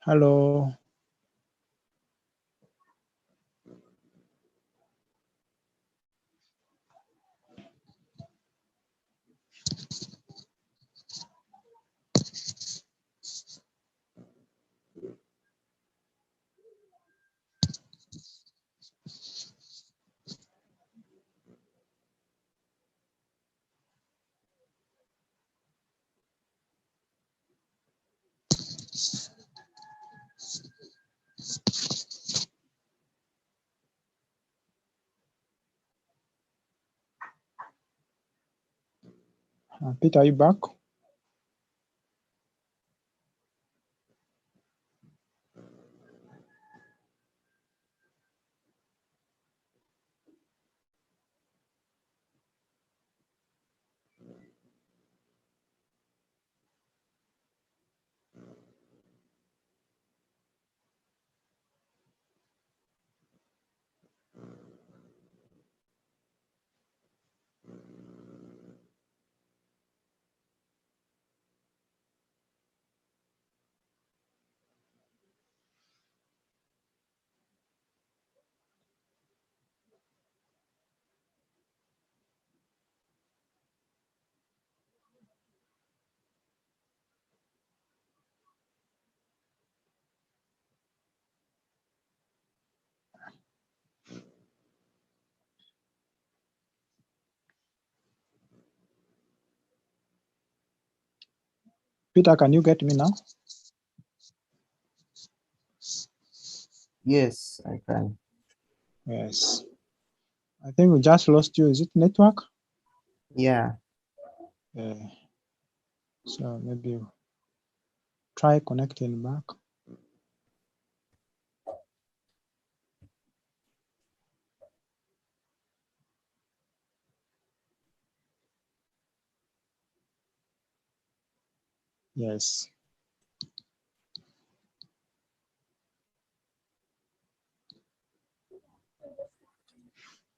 Hello. Peter, are you back? Peter, can you get me now? Yes, I can. Yes. I think we just lost you. Is it network? Yeah. So maybe try connecting back. Yes.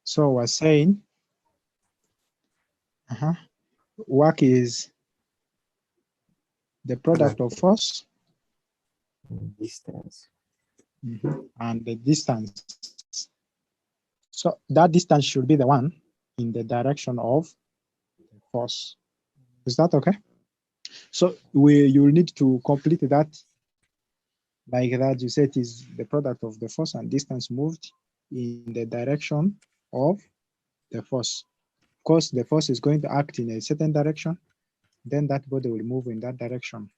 So we're saying work is the product of force Distance. and the distance. So that distance should be the one in the direction of the force. Is that okay? So you'll need to complete that like that. You said is the product of the force and distance moved in the direction of the force. Of course, the force is going to act in a certain direction, then that body will move in that direction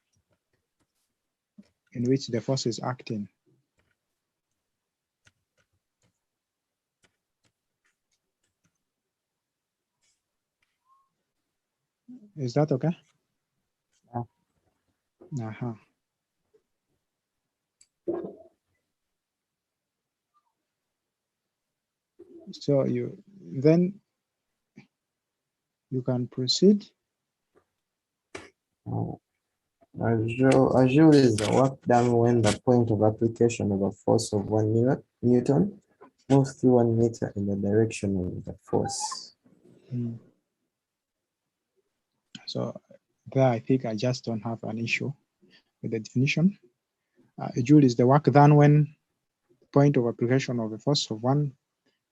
in which the force is acting. Is that okay? Yeah. So then you can proceed. Usually is the work done when the point of application of a force of 1 Newton moves through 1 meter in the direction of the force. So there, I think I just don't have an issue with the definition. A joule is the work done when the point of application of a force of 1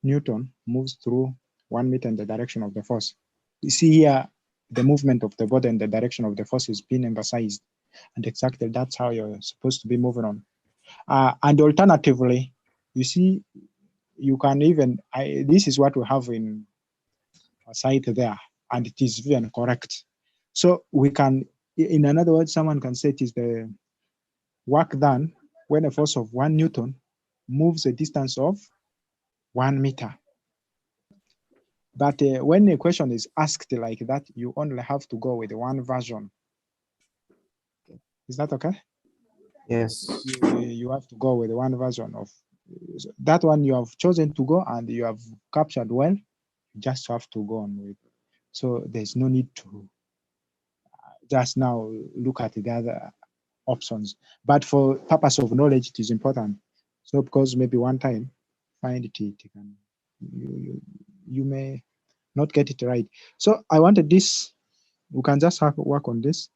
Newton moves through 1 meter in the direction of the force. You see here, the movement of the body in the direction of the force is being emphasized. And exactly that's how you're supposed to be moving on. And alternatively, you see, you can even, this is what we have in a site there, and it is even correct. So we can, in another word, someone can say it is the work done when a force of 1 Newton moves a distance of 1 meter. But when a question is asked like that, you only have to go with one version. Is that okay? Yes. You have to go with one version of that one you have chosen to go and you have captured well. You just have to go on with. So there's no need to just now look at the other options. But for purpose of knowledge, it is important. So because maybe one time find it, you may not get it right. So I wanted this. We can just work on this.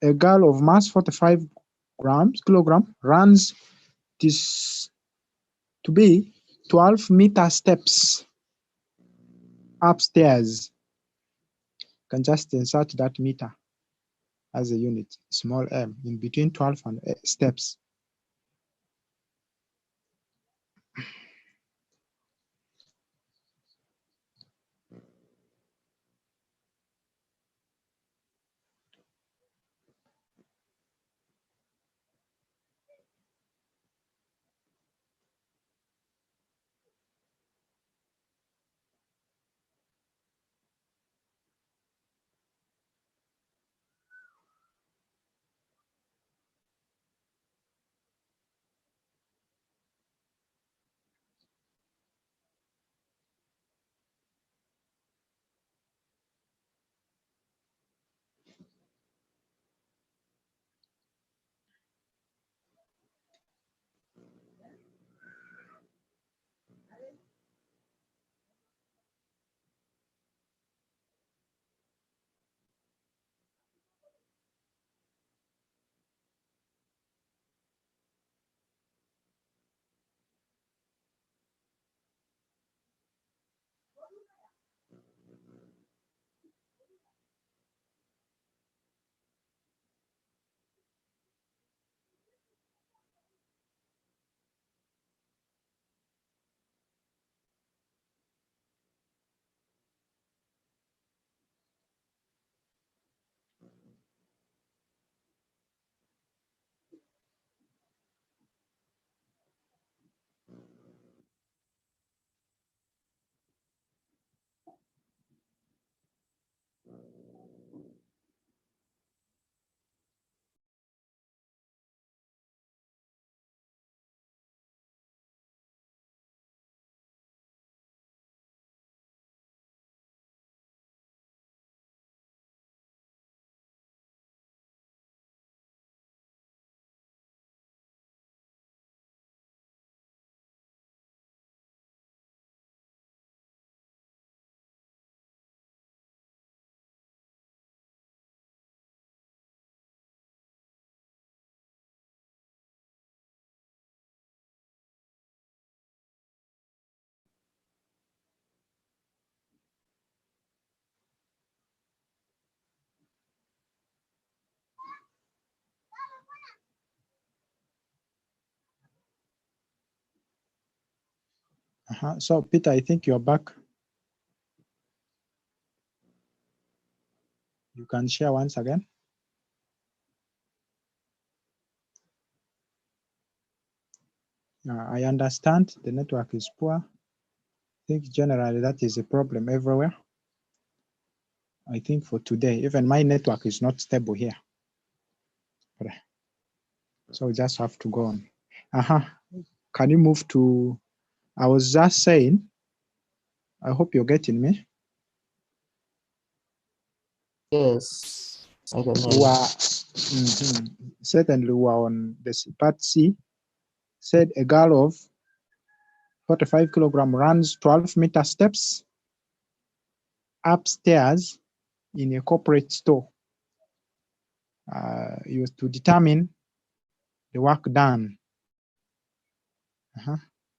a girl of mass 45 kilogram runs this to be 12-meter steps upstairs. You can just insert that meter as a unit, small m, in between 12 and steps. So Peter, I think you're back. You can share once again. I understand the network is poor. I think generally that is a problem everywhere. I think for today, even my network is not stable here. So we just have to go on. Can you move to, I was just saying, I hope you're getting me. Yes, I can hear We you. are, certainly we are on this part C, said a girl of 45 kilogram runs 12-meter steps upstairs in a corporate store. You have to determine the work done.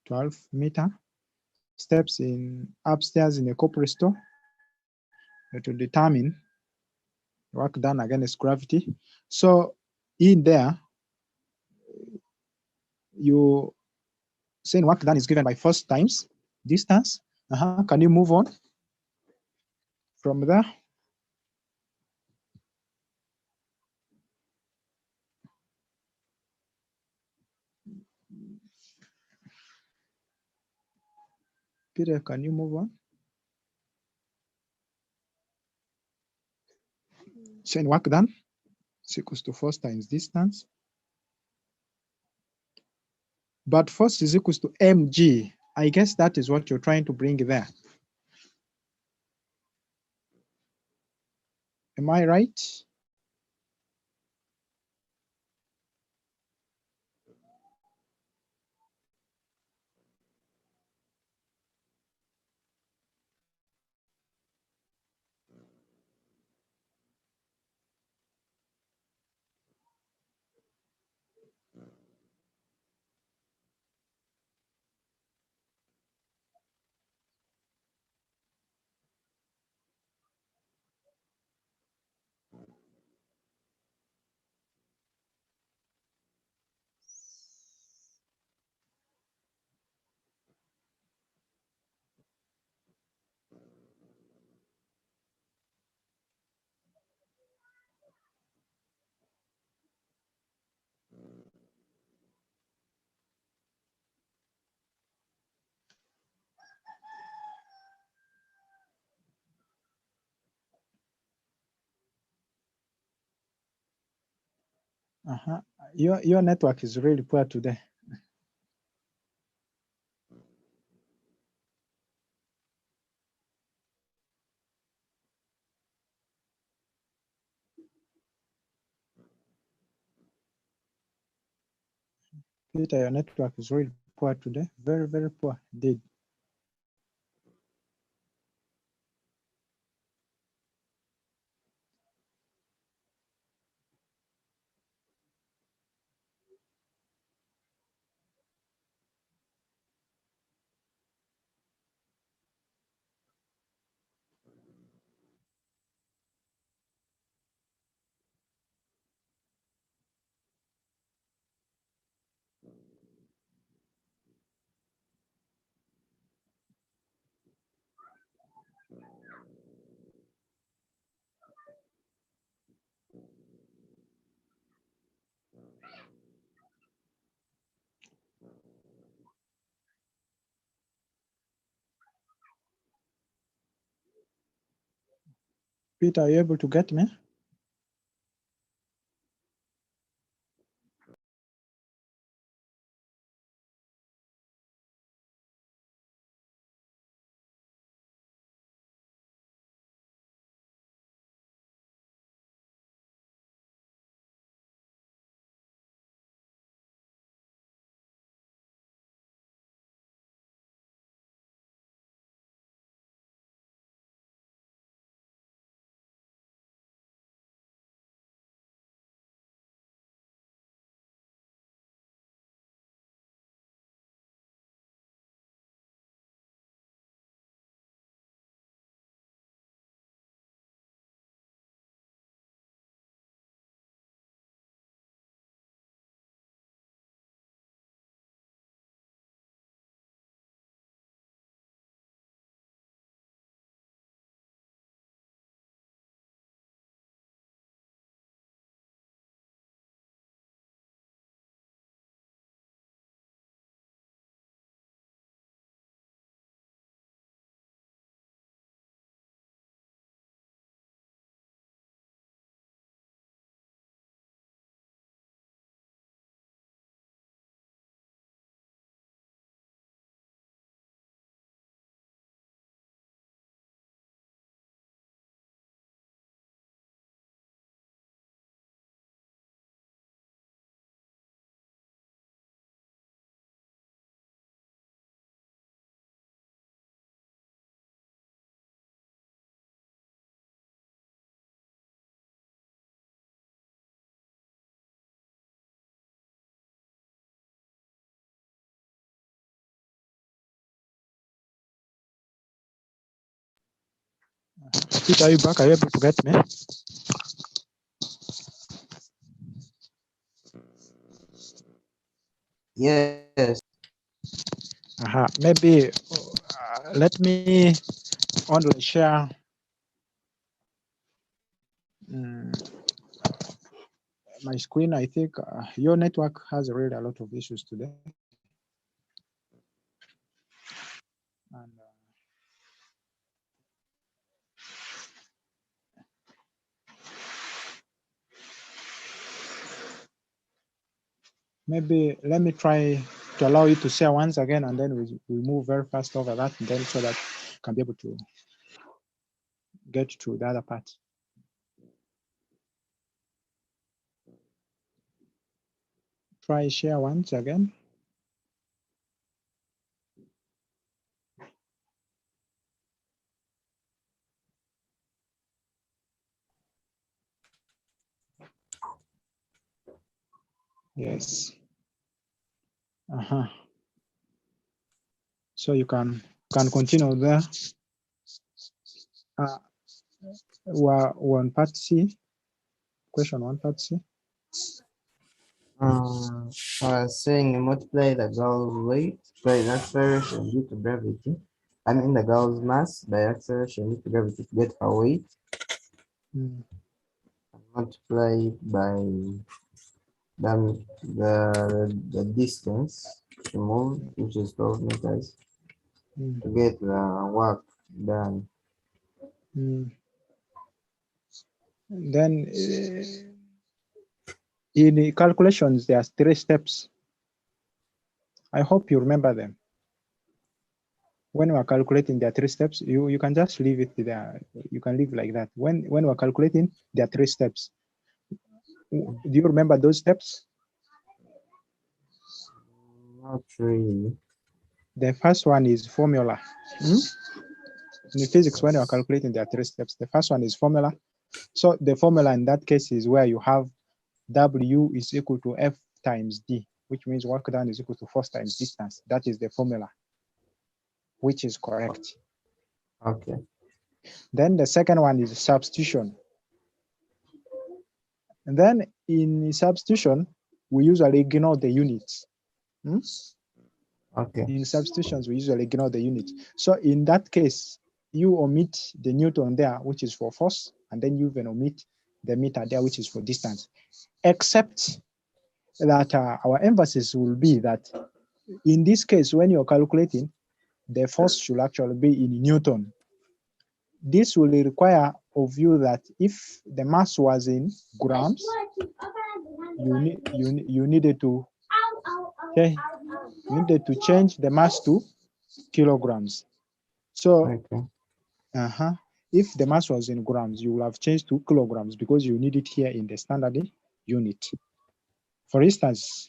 12-meter steps in upstairs in a corporate store. You have to determine the work done against gravity. So in there, you saying work done is given by force times distance. Can you move on from there? Peter, can you move on? Saying work done is equals to force times distance. But force is equals to mg. I guess that is what you're trying to bring there. Am I right? Your network is really poor today. Peter, your network is really poor today. Very, very poor indeed. Peter, are you able to get me? Peter, are you back? Are you able to get me? Yes. Maybe let me only share my screen. I think your network has really a lot of issues today. And maybe let me try to allow you to share once again, and then we move very fast over that, and then so that you can be able to get to the other part. Try share once again. Yes. So you can continue there. We're on part C. Question 1, part C. I was saying multiply the Gauss weight by an acceleration due to gravity. I mean the Gauss mass by acceleration due to gravity to get her weight. Multiply by the distance to move, which is 12 meters, to get the work done. Then In the calculations, there are 3 steps. I hope you remember them. When we are calculating, there are 3 steps. You can just leave it there. You can leave like that. When we are calculating, there are 3 steps. Do you remember those steps? Not really. The first one is formula. In physics, when you are calculating, there are 3 steps. The first one is formula. So the formula in that case is where you have W is equal to F times D, which means work done is equal to force times distance. That is the formula, which is correct. Okay. Then the second one is substitution. And then in substitution, we usually ignore the units. Okay. In substitutions, we usually ignore the units. So in that case, you omit the Newton there, which is for force, and then you even omit the meter there, which is for distance. Except that our emphasis will be that in this case, when you're calculating, the force should actually be in Newton. This will require of you that if the mass was in grams, you needed to change the mass to kilograms. So Okay. If the mass was in grams, you will have changed to kilograms because you need it here in the standard unit. For instance,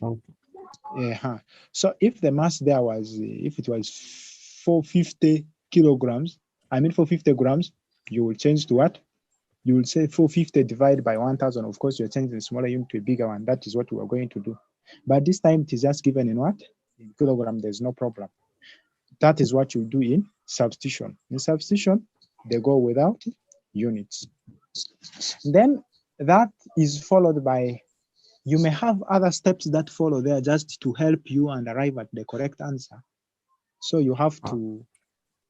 so if the mass there was, if it was 450 kilograms, I mean 450 grams, you will change to what? You will say 450 divided by 1000. Of course, you're changing the smaller unit to a bigger one. That is what we are going to do. But this time it is just given in what? In kilogram, there's no problem. That is what you do in substitution. In substitution, they go without units. Then that is followed by, you may have other steps that follow there just to help you and arrive at the correct answer. So you have to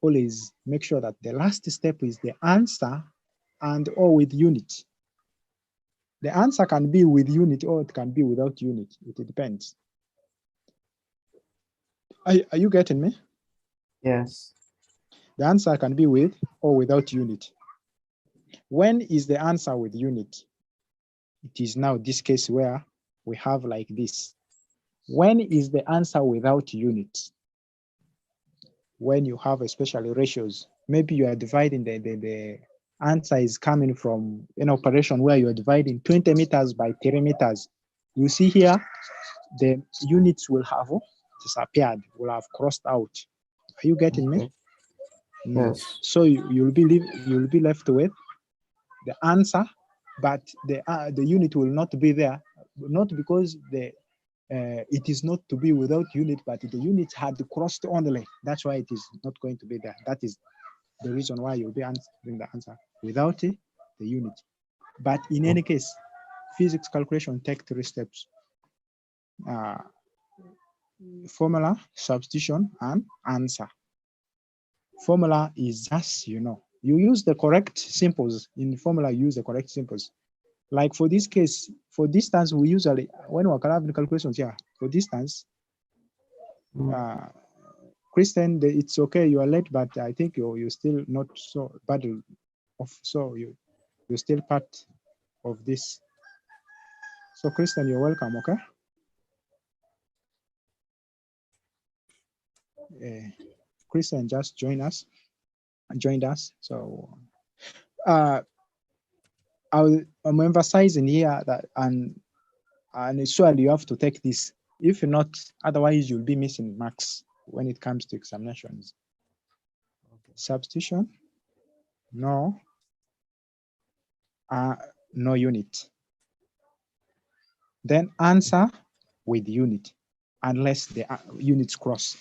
always make sure that the last step is the answer and or with unit. The answer can be with unit or it can be without unit. It depends. Are you getting me? Yes. The answer can be with or without unit. When is the answer with unit? It is now this case where we have like this. When is the answer without unit? When you have especially ratios. Maybe you are dividing the answer is coming from an operation where you are dividing 20 meters by 3 meters. You see here, the units will have disappeared, will have crossed out. Are you getting me? Yes. So you'll be left with the answer, but the unit will not be there, not because it is not to be without unit, but the unit had crossed only. That's why it is not going to be there. That is the reason why you'll be answering the answer without the unit. But in any case, physics calculation take 3 steps. Formula, substitution, and answer. Formula is just, you use the correct symbols. In formula, you use the correct symbols. Like for this case, for distance, we usually, when we're having calculations here, for distance, Christian, it's okay, you are late, but I think you're still not so bad off, so you're still part of this. So Christian, you're welcome, okay? Christian just joined us. So I'm emphasizing here that and surely you have to take this. If not, otherwise you'll be missing marks when it comes to examinations. Substitution, no unit. Then answer with unit, unless the units cross.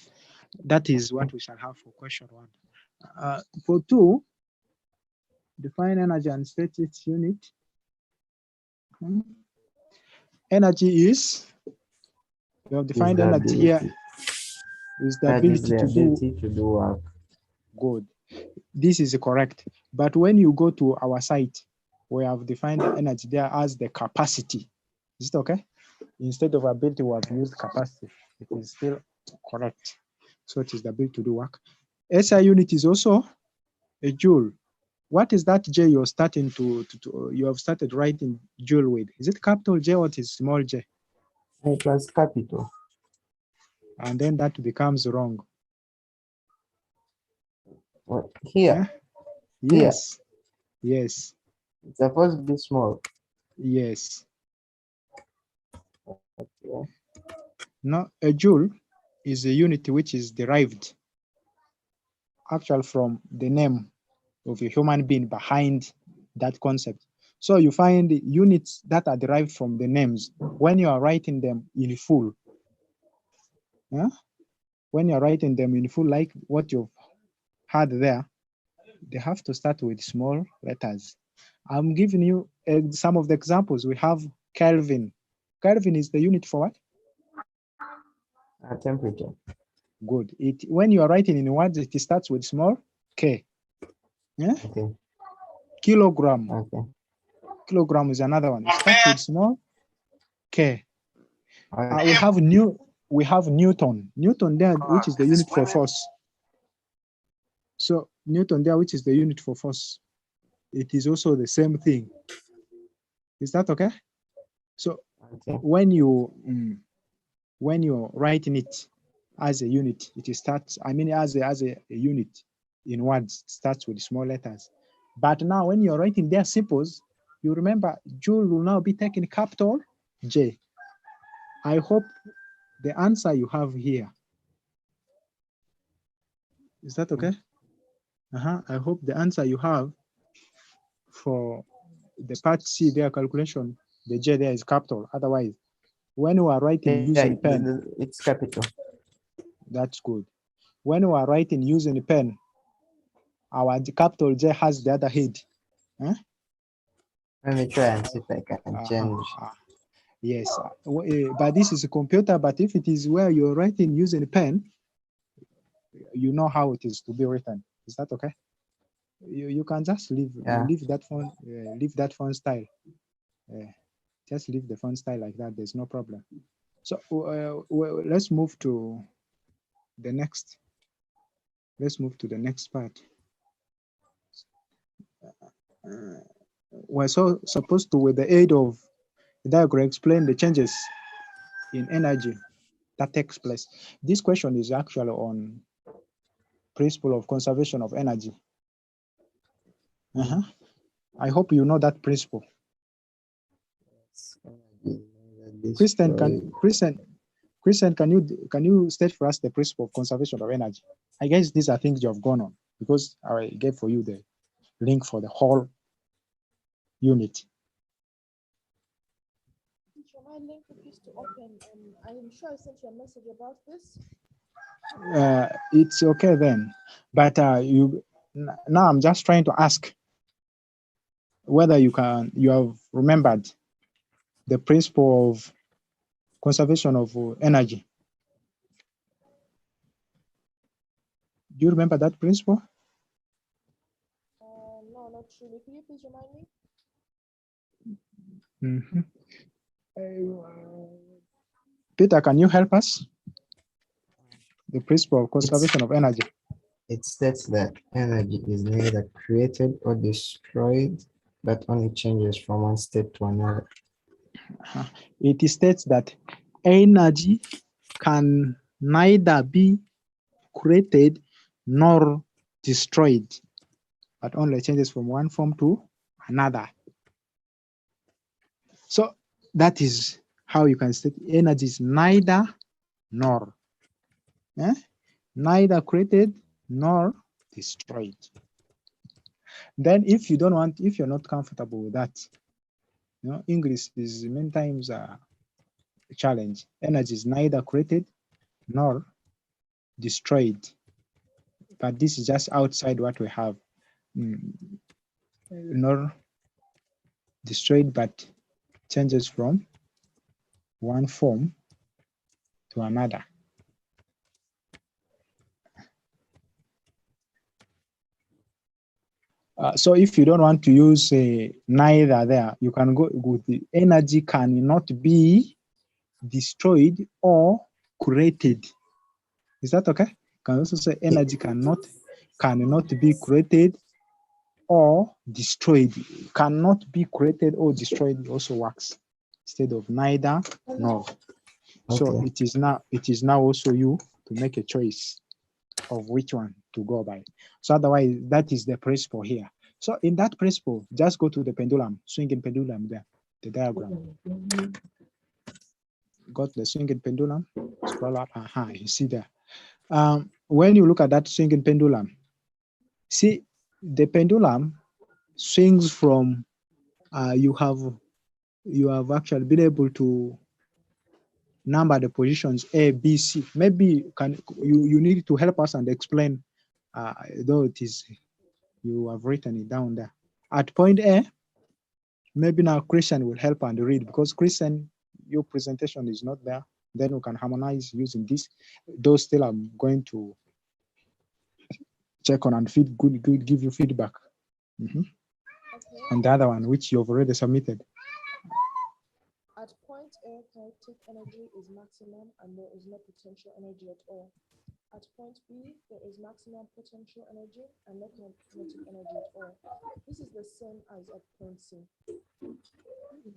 That is what we shall have for question 1. For 2, define energy and state its unit. Energy is, we have defined energy here is the ability to do work. Good. This is correct. But when you go to our site, we have defined the energy there as the capacity. Is it okay? Instead of ability, we have used capacity. It is still correct. So it is the ability to do work. SI unit is also a joule. what is that J you're starting you have started writing Joule with? Is it capital J or it is small j? It was capital. And then that becomes wrong. What here? Yeah? Here. Yes. Yes. It's supposed to be small. Yes. Okay. Now, a Joule is a unit which is derived actually from the name of a human being behind that concept. So you find units that are derived from the names when you are writing them in full. Yeah? When you're writing them in full, like what you've had there, they have to start with small letters. I'm giving you some of the examples. We have Kelvin. Kelvin is the unit for what? Temperature. Good. When you are writing in words, it starts with small k. Yeah? Okay. Kilogram. Okay. Kilogram is another one. It starts with small k. Okay. We have Newton. Newton there, which is the unit for force. So Newton there, which is the unit for force. It is also the same thing. Is that okay? So Okay. when you're writing it as a unit, it starts, I mean, as a unit in words, it starts with small letters. But now when you're writing their simples, you remember Joule will now be taking capital J. I hope the answer you have here. Is that okay? I hope the answer you have for the part C, their calculation, the J there is capital. Otherwise, when we are writing using pen, it's capital. that's good. When we are writing using a pen, our capital J has the other head. Huh? Let me try and see if I can change. Yes, but this is a computer, but if it is where you're writing using a pen, you know how it is to be written. Is that okay? You can just leave that font style. Just leave the font style like that. There's no problem. So let's move to the next. Let's move to the next part. We're supposed to, with the aid of the diagram, explain the changes in energy that takes place. This question is actually on principle of conservation of energy. I hope you know that principle. Christian, can you state for us the principle of conservation of energy? I guess these are things you have gone on because I gave for you the link for the whole unit. My link is to open. I'm sure I sent you a message about this. It's okay then, but now I'm just trying to ask whether you have remembered the principle of conservation of energy. Do you remember that principle? No, not really. Can you please remind me? Peter, can you help us? The principle of conservation of energy. It states that energy is neither created or destroyed, but only changes from one state to another. It states that energy can neither be created nor destroyed, but only changes from one form to another. So that is how you can state energy is neither nor. Neither created nor destroyed. Then if you're not comfortable with that, English is many times a challenge. Energy is neither created nor destroyed. But this is just outside what we have. Nor destroyed, but changes from one form to another. So if you don't want to use neither there, you can go with the energy cannot be destroyed or created. Is that okay? You can also say energy cannot be created or destroyed. Cannot be created or destroyed also works instead of neither nor. So Okay. it is now also you to make a choice of which one to go by. So otherwise, that is the principle here. So in that principle, just go to the pendulum, swinging pendulum there, the diagram. Got the swinging pendulum, scroll up, you see there. When you look at that swinging pendulum, see the pendulum swings from, you have actually been able to number the positions A, B, C. Maybe you need to help us and explain, though it is, you have written it down there. At point A, maybe now Christian will help and read, because Christian, your presentation is not there. Then we can harmonize using this. Those still I'm going to check on and give you feedback. Okay. And the other one, which you've already submitted. At point A, kinetic energy is maximum and there is no potential energy at all. At point B, there is maximum potential energy and no kinetic energy at all. This is the same as at point C.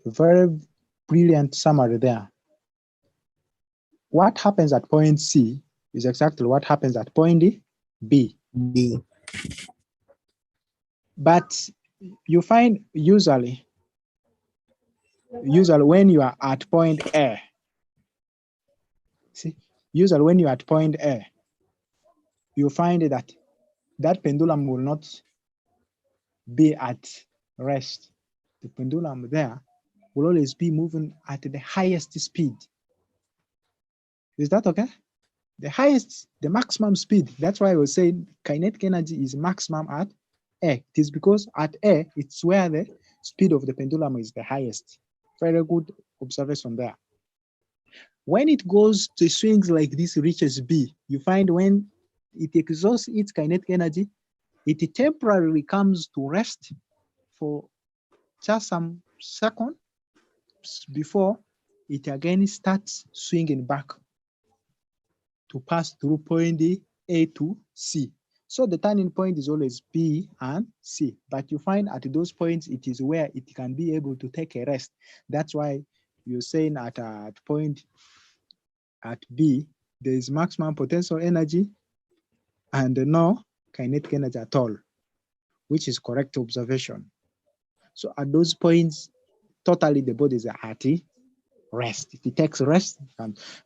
Very brilliant summary there. What happens at point C is exactly what happens at point B. B. But you find usually when you are at point A, see, usually when you are at point A, you find that that pendulum will not be at rest. The pendulum there will always be moving at the highest speed. Is that okay? The highest, the maximum speed. That's why I was saying kinetic energy is maximum at A. It is because at A, it's where the speed of the pendulum is the highest. Very good observation there. When it goes to swings like this, reaches B, you find when it exhausts its kinetic energy, it temporarily comes to rest for just some seconds before it again starts swinging back to pass through point A to C. So the turning point is always B and C, but you find at those points, it is where it can be able to take a rest. That's why you're saying at point at B, there is maximum potential energy and no kinetic energy at all, which is correct observation. So at those points, totally the body is at rest. It takes rest.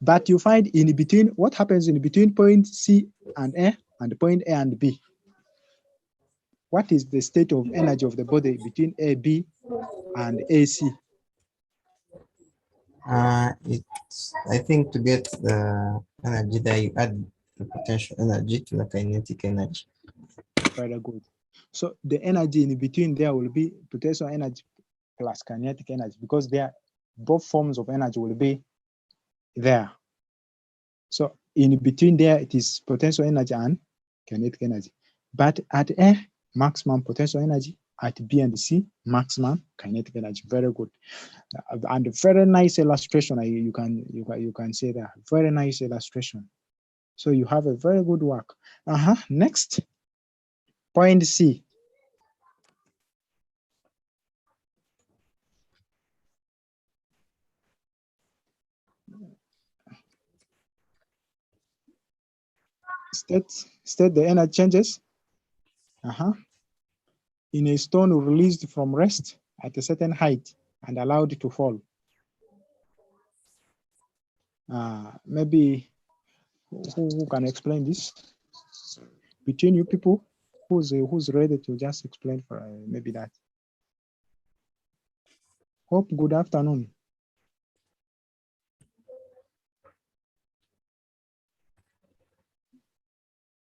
But you find in between, what happens in between point C and A and point A and B? What is the state of energy of the body between AB and AC? It's, I think, to get the energy that you add the potential energy to the kinetic energy. Very good. So the energy in between there will be potential energy plus kinetic energy, because there both forms of energy will be there. So in between there, it is potential energy and kinetic energy. But at A, maximum potential energy. At B and C, maximum kinetic energy. Very good. And a very nice illustration. You can say that. Very nice illustration. So you have a very good work. Next, point C. State the energy changes. In a stone released from rest at a certain height and allowed to fall. Maybe who can explain this? Between you people, who's ready to just explain for maybe that? Hope, good afternoon.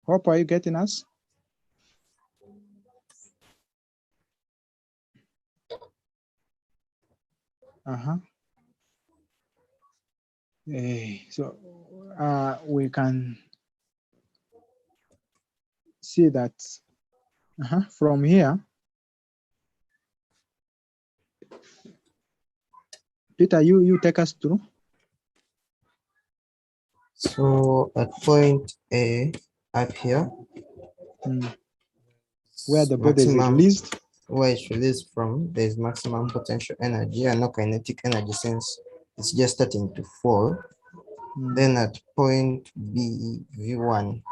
Hope, are you getting us? So we can see that from here. Peter, you take us through. So at point A up here, where the body is maximum released. where it's released from, there's maximum potential energy and no kinetic energy since it's just starting to fall. Then at point B, V1,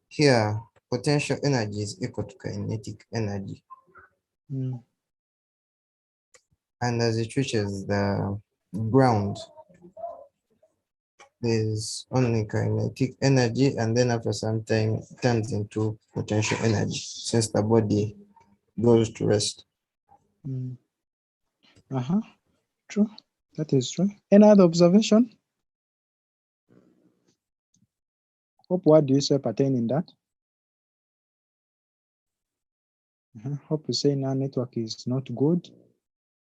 here potential energy is equal to kinetic energy. And as it reaches the ground, there's only kinetic energy, and then after some time it turns into potential energy since the body goes to rest. True. That is true. Any other observation? Hope, what do you say pertaining that? Hope you say our network is not good.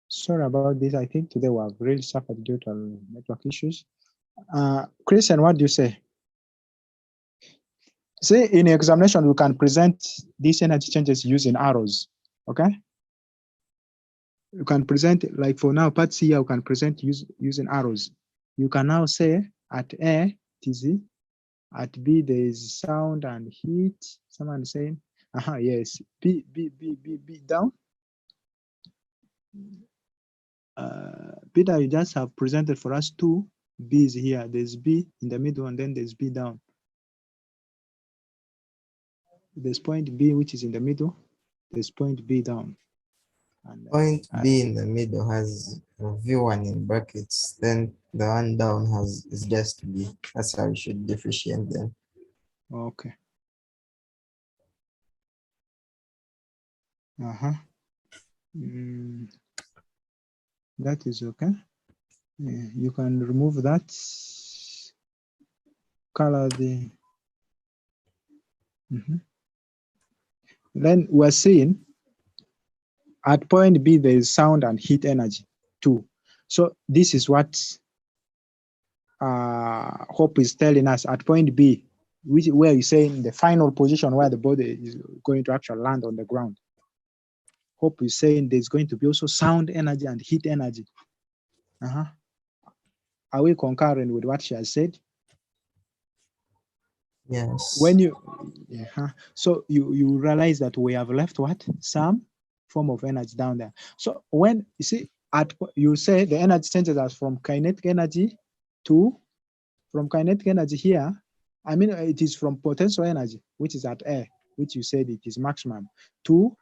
Sorry about this. I think today we have really suffered due to network issues. Christian, what do you say? Say in examination, we can present these energy changes using arrows. Okay? You can present, like for now, part C, you can present using arrows. You can now say at A, it is at B, there is sound and heat. Someone is saying, yes, B down. Peter, you just have presented for us two B's here. There's B in the middle and then there's B down. There's point B, which is in the middle. There's point B down. And, point B in the middle has V1 in brackets, then the one down is just B. That's how you should differentiate them. Okay. That is okay. You can remove that. Color the. Then we're seeing at point B there is sound and heat energy too. So this is what Hope is telling us at point B, where you say in the final position where the body is going to actually land on the ground. Hope is saying there's going to be also sound energy and heat energy. Are we concurrent with what she has said? Yes. When you, so you realize that we have left what? Some form of energy down there. So when you see you say the energy changes as from kinetic energy to, from kinetic energy here, I mean it is from potential energy, which is at A, which you said it is maximum, to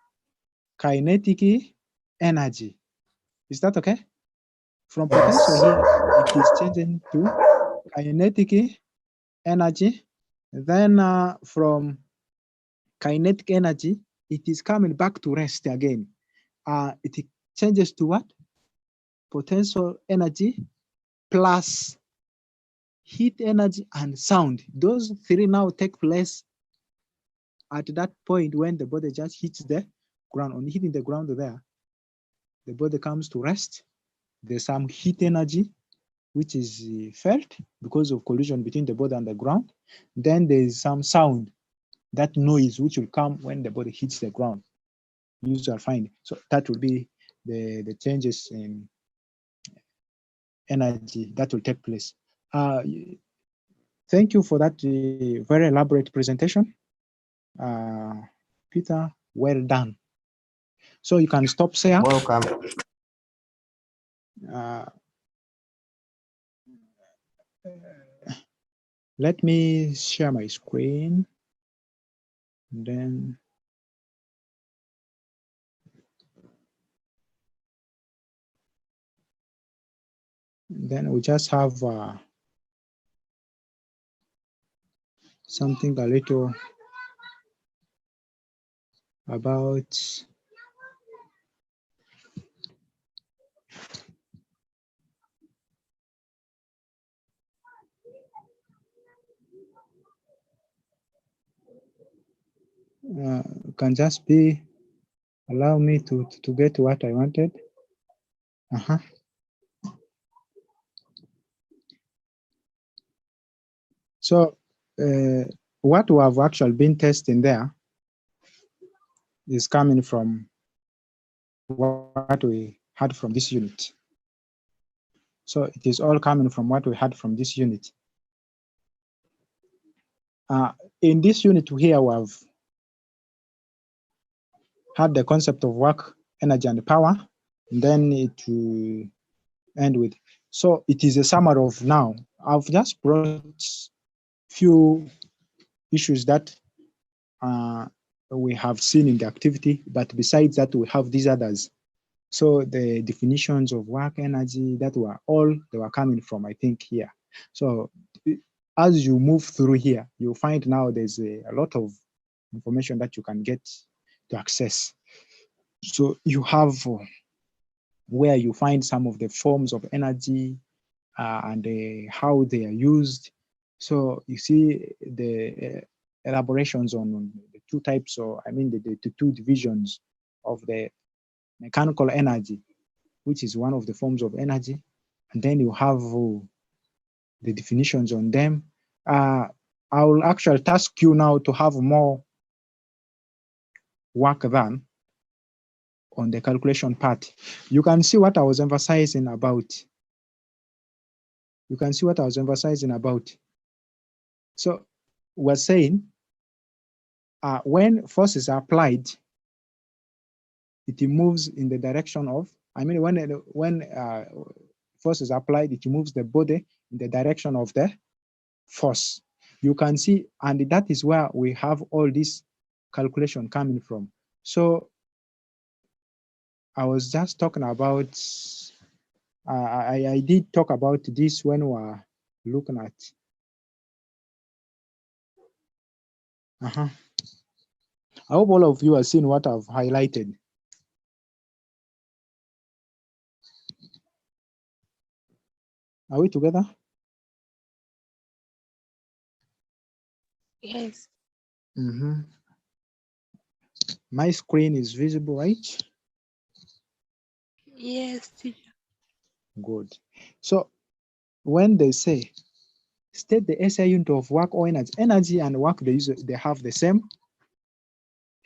kinetic energy. Is that okay? From potential here, it is changing to kinetic energy. Then from kinetic energy, it is coming back to rest again. It changes to what? Potential energy plus heat energy and sound. Those three now take place at that point when the body just hits the ground. On hitting the ground there, the body comes to rest. There's some heat energy which is felt because of collision between the body and the ground. Then there's some sound, that noise which will come when the body hits the ground. Usual find. So that will be the changes in energy that will take place. Thank you for that very elaborate presentation. Peter, well done. So you can stop share. Welcome. Let me share my screen. Then we just have something a little about can just be allow me to get what I wanted. So what we have actually been testing there is coming from what we had from this unit. So it is all coming from what we had from this unit. In this unit here, we have had the concept of work, energy, and power, and then it will end with. So it is a summary of now. I've just brought few issues that we have seen in the activity, but besides that, we have these others. So the definitions of work, energy, that were all they were coming from, I think, here. So as you move through here, you'll find now there's a lot of information that you can get to access. So you have where you find some of the forms of energy and how they are used. So you see the elaborations on the two types, or I mean the two divisions of the mechanical energy, which is one of the forms of energy, and then you have the definitions on them. I will actually task you now to have more work done on the calculation part. You can see what I was emphasizing about. You can see what I was emphasizing about. So we're saying when forces are applied, it moves in the direction of, I mean, when force is applied, it moves the body in the direction of the force. You can see, and that is where we have all this calculation coming from. So I was just talking about, I did talk about this when we were looking at. I hope all of you have seen what I've highlighted. Are we together? Yes. My screen is visible, right? Yes, teacher. Good. So when they say state the SI unit of work or energy, energy and work, they have the same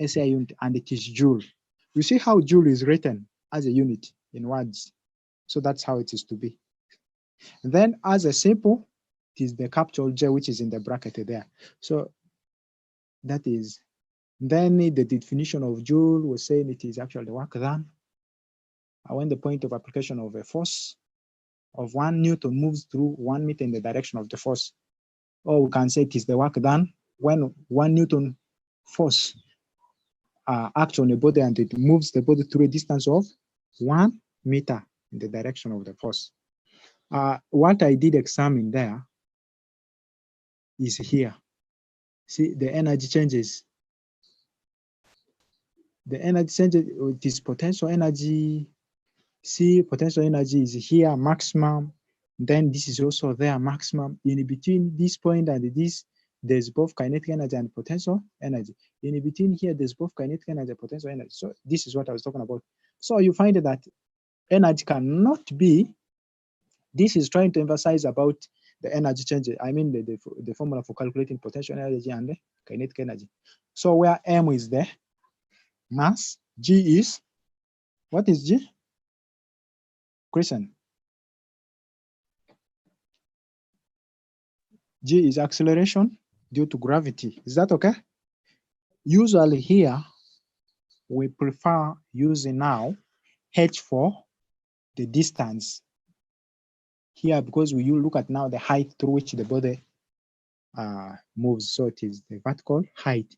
SI unit, and it is joule. You see how joule is written as a unit in words. So that's how it is to be. And then as a simple, it is the capital J, which is in the bracket there. So that is, then the definition of joule was saying it is actually the work done when the point of application of a force of 1 Newton moves through 1 meter in the direction of the force. Or we can say it is the work done when 1 Newton force acts on a body and it moves the body through a distance of 1 meter in the direction of the force. What I did examine there is here. See, the energy changes. The energy changes, it is potential energy. See, potential energy is here, maximum. Then this is also there, maximum. In between this point and this, there's both kinetic energy and potential energy. In between here, there's both kinetic energy and potential energy. So this is what I was talking about. So you find that energy cannot be, this is trying to emphasize about the energy changes. I mean the formula for calculating potential energy and the kinetic energy. So where M is the mass, G is, what is G? Christian. G is acceleration due to gravity. Is that okay? Usually here, we prefer using now H for the distance here, because we look at now the height through which the body moves. So it is the vertical height.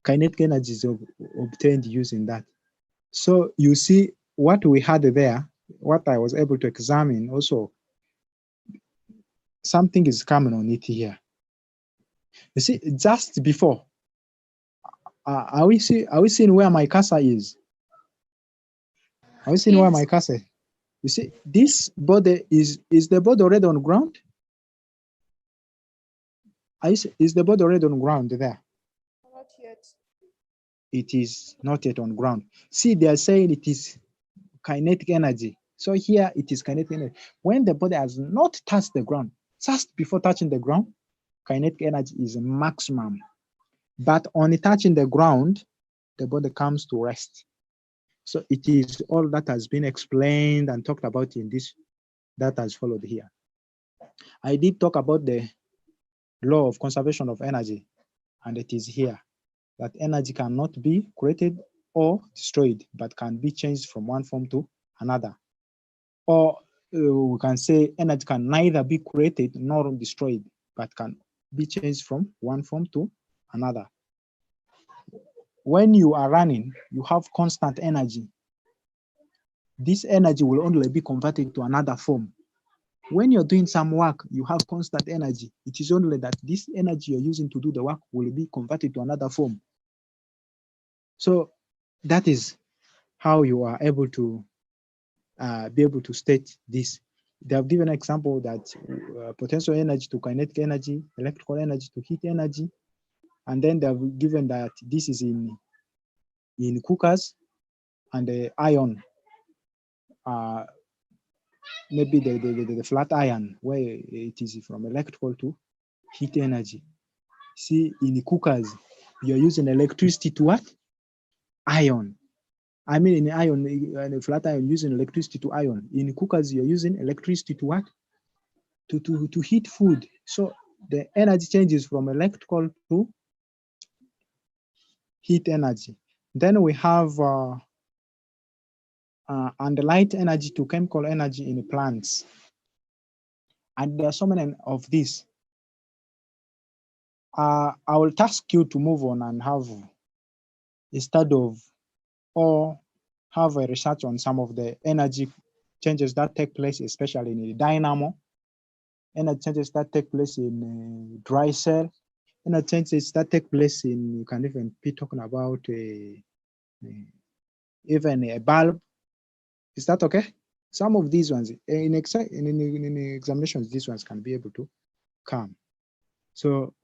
Kinetic energy is obtained using that. So you see what we had there, what I was able to examine also, something is coming on it here. You see, just before, are we seeing where my cursor is? Are we seeing where my cursor? You see, this body is the body already on ground? Is the body already on ground there? Not yet. It is not yet on ground. See, they are saying it is kinetic energy. So here it is kinetic energy. When the body has not touched the ground, just before touching the ground, kinetic energy is maximum. But on touching the ground, the body comes to rest. So it is all that has been explained and talked about in this that has followed here. I did talk about the law of conservation of energy, and it is here that energy cannot be created or destroyed, but can be changed from one form to another. Or we can say energy can neither be created nor destroyed, but can be changed from one form to another. When you are running, you have constant energy. This energy will only be converted to another form. When you're doing some work, you have constant energy. It is only that this energy you're using to do the work will be converted to another form. So that is how you are able to be able to state this. They have given an example that potential energy to kinetic energy, electrical energy to heat energy, and then they have given that this is in cookers and the iron, maybe the flat iron, where it is from electrical to heat energy. See, in the cookers, you're using electricity to what? Iron. I mean, in iron, in flat iron, using electricity to iron. In cookers, you're using electricity to what? To heat food. So the energy changes from electrical to heat energy. Then we have and light energy to chemical energy in plants. And there are so many of these. I will task you to move on and have a study of or have a research on some of the energy changes that take place, especially in the dynamo, energy changes that take place in dry cell, energy changes that take place in, you can even be talking about even a bulb. Is that okay? Some of these ones, in examinations, these ones can be able to come. So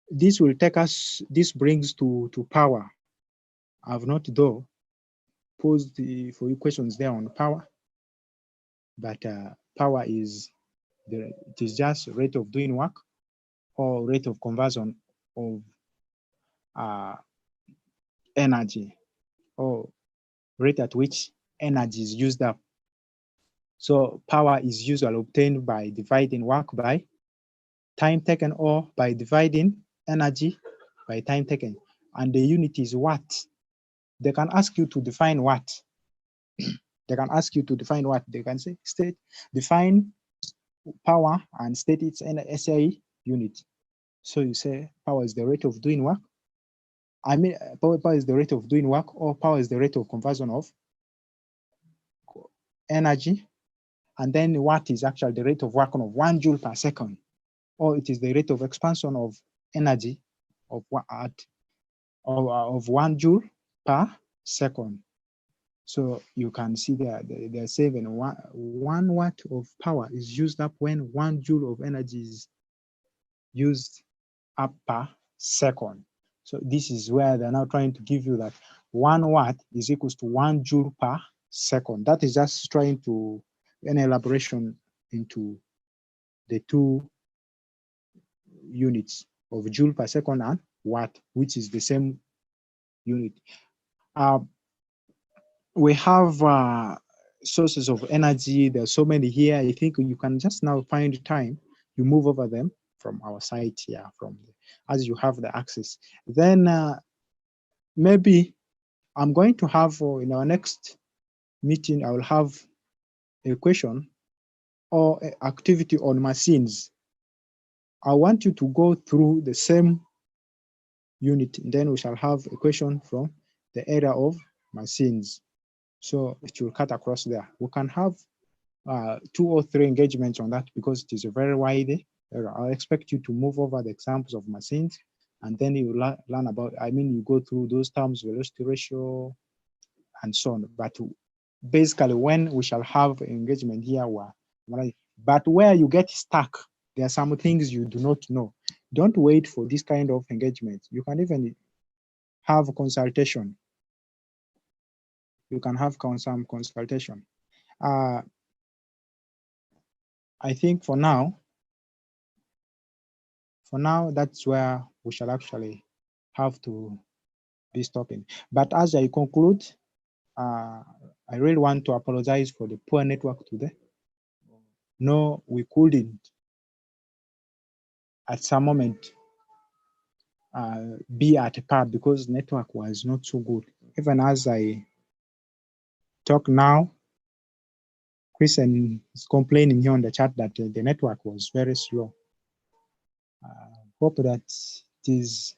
this will take us, this brings to power. I've not though posed for you questions there on power, but power is it is just rate of doing work or rate of conversion of energy, or rate at which energy is used up. So power is usually obtained by dividing work by time taken, or by dividing energy by time taken. And the unit is watt. They can ask you to define watt. They can ask you to define what. They can say, define power and state its SI unit. So you say power is the rate of doing work. I mean, power is the rate of doing work, or power is the rate of conversion of energy. And then watt is actually the rate of work of 1 joule per second, or it is the rate of expansion of energy of 1 joule per second. So you can see that they're saying 1 watt of power is used up when 1 joule of energy is used up per second. So this is where they're now trying to give you that 1 watt is equals to 1 joule per second. That is just trying to an elaboration into the two units of joule per second and watt, which is the same unit. We have sources of energy. There are so many here. I think you can just now find time, you move over them from our site here, as you have the access. Then maybe I'm going to have in our next meeting, I will have a question or activity on machines. I want you to go through the same unit, and then we shall have a question from the area of machines. So it will cut across there. We can have 2 or 3 engagements on that because it is a very wide area. I expect you to move over the examples of machines, and then you learn about, you go through those terms, velocity ratio, and so on. But basically, when we shall have engagement here, but where you get stuck, there are some things you do not know. Don't wait for this kind of engagement. You can even have a consultation. You can have some consultation. I think for now, that's where we shall actually have to be stopping. But as I conclude, I really want to apologize for the poor network today. No, we couldn't at some moment be at a pub because network was not so good. even as I talk now, Christian is complaining here on the chat that the network was very slow. Hope that it is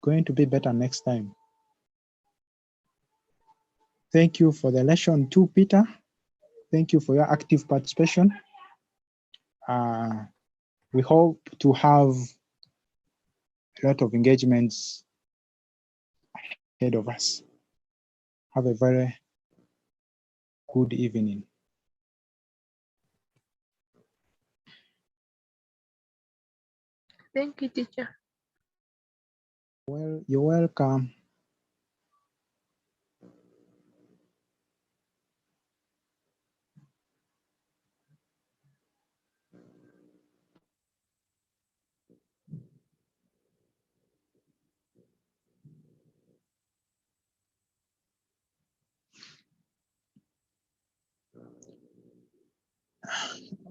going to be better next time. Thank you for the lesson too, Peter. Thank you for your active participation. We hope to have a lot of engagements ahead of us. Have a very good evening. Thank you, teacher. Well, you're welcome.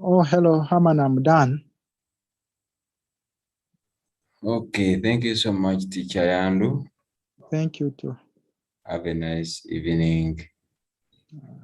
Oh, hello, Herman, I'm done. Okay, thank you so much, Teacher Yandu. Thank you too. Have a nice evening.